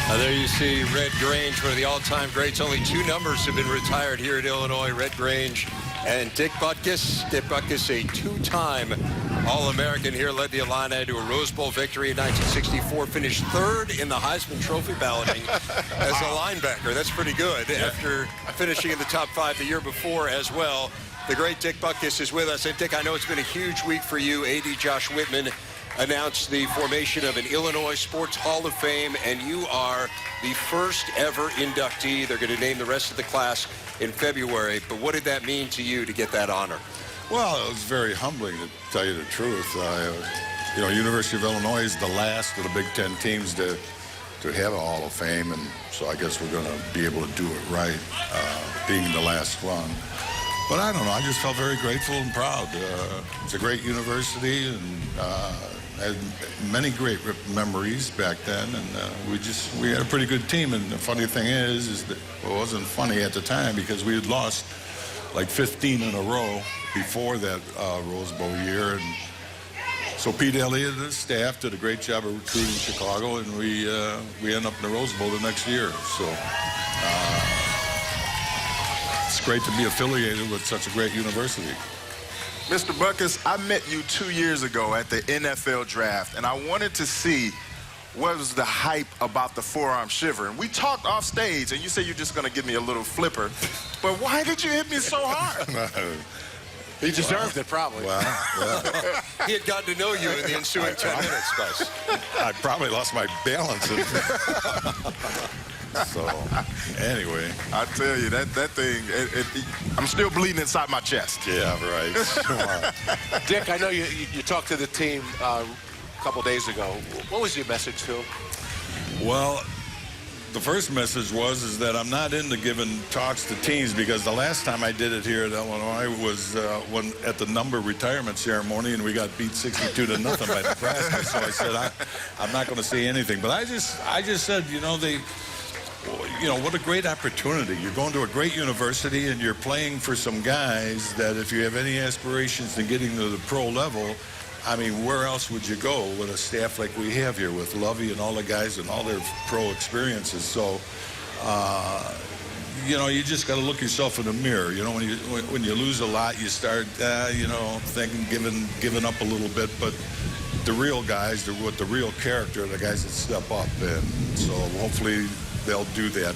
There you see Red Grange, one of the all-time greats. Only two numbers have been retired here at Illinois, Red Grange and Dick Butkus. Dick Butkus, a two-time All-American here, led the Illini to a Rose Bowl victory in 1964, finished third in the Heisman Trophy balloting as a linebacker. That's pretty good after finishing in the top 5 the year before as well. The great Dick Butkus is with us. And Dick, I know it's been a huge week for you. AD Josh Whitman announced the formation of an Illinois Sports Hall of Fame, and you are the first ever inductee. They're going to name the rest of the class in February. But what did that mean to you to get that honor? Well, it was very humbling, to tell you the truth. You know, University of Illinois is the last of the Big Ten teams to have a Hall of Fame, and so I guess we're going to be able to do it right, being the last one. But I don't know, I just felt very grateful and proud. It's a great university, and had many great memories back then, and we had a pretty good team. And the funny thing is that it wasn't funny at the time because we had lost like 15 in a row before that Rose Bowl year, and so Pete Elliott and his staff did a great job of recruiting Chicago, and we end up in the Rose Bowl the next year. So it's great to be affiliated with such a great university. Mr. Butkus, I met you 2 years ago at the NFL draft, and I wanted to see what was the hype about the forearm shiver. And we talked off stage, and you said you're just going to give me a little flipper. But why did you hit me so hard? He deserved it, probably. Well. He had gotten to know you in the ensuing 10 minutes, Buzz. I probably lost my balance. So, anyway. I tell you, that thing, I'm still bleeding inside my chest. Yeah, right. Come on. Dick, I know you talked to the team a couple days ago. What was your message to them? Well, the first message was that I'm not into giving talks to teams, because the last time I did it here at Illinois was when at the number retirement ceremony, and we got beat 62-0 by Nebraska. So I said I'm not going to say anything. But I just said, you know, what a great opportunity. You're going to a great university, and you're playing for some guys that, if you have any aspirations in getting to the pro level, I mean, where else would you go with a staff like we have here with Lovey and all the guys and all their pro experiences? So, you know, you just got to look yourself in the mirror. You know, when you lose a lot, you start, you know, thinking, giving up a little bit. But the real guys, with the real character, are the guys that step up. And so hopefully they'll do that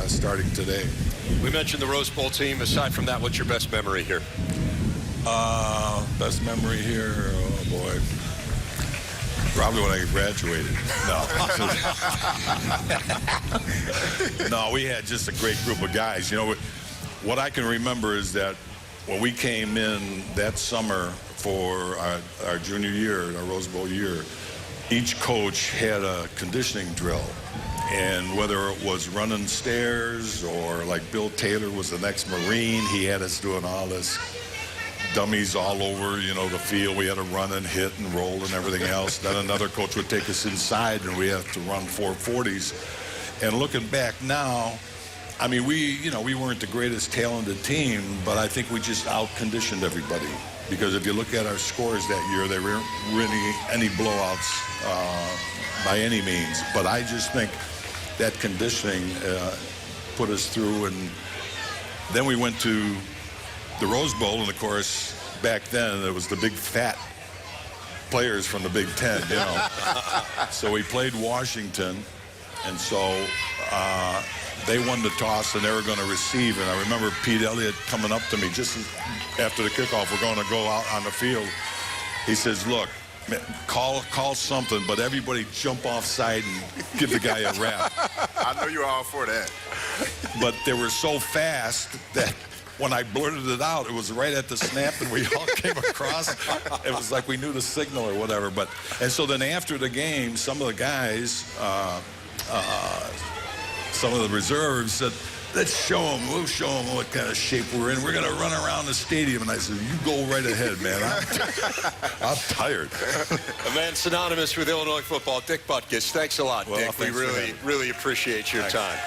starting today. We mentioned the Rose Bowl team. Aside from that, what's your best memory here? Best memory here, oh boy. Probably when I graduated. No. No, we had just a great group of guys. You know, what I can remember is that when we came in that summer for our junior year, our Rose Bowl year, each coach had a conditioning drill. And whether it was running stairs or like Bill Taylor was the next Marine, he had us doing all this dummies all over, you know, the field. We had to run and hit and roll and everything else. Then another coach would take us inside, and we have to run 440s. And looking back now, I mean, we weren't the greatest talented team, but I think we just out-conditioned everybody. Because if you look at our scores that year, there weren't really any blowouts by any means. But I just think that conditioning put us through. And then we went to the Rose Bowl, and of course, back then, it was the big fat players from the Big Ten, you know. So we played Washington, and so they won the toss, and they were going to receive. And I remember Pete Elliott coming up to me just after the kickoff. We're going to go out on the field. He says, look, call something, but everybody jump offside and give the guy a rap. I know you're all for that. But they were so fast that when I blurted it out, it was right at the snap, and we all came across. It was like we knew the signal or whatever. And so then after the game, some of the guys, some of the reserves said, let's show them, we'll show them what kind of shape we're in. We're going to run around the stadium. And I said, you go right ahead, man. I'm tired. A man synonymous with Illinois football, Dick Butkus. Thanks a lot, Dick. We really appreciate your time.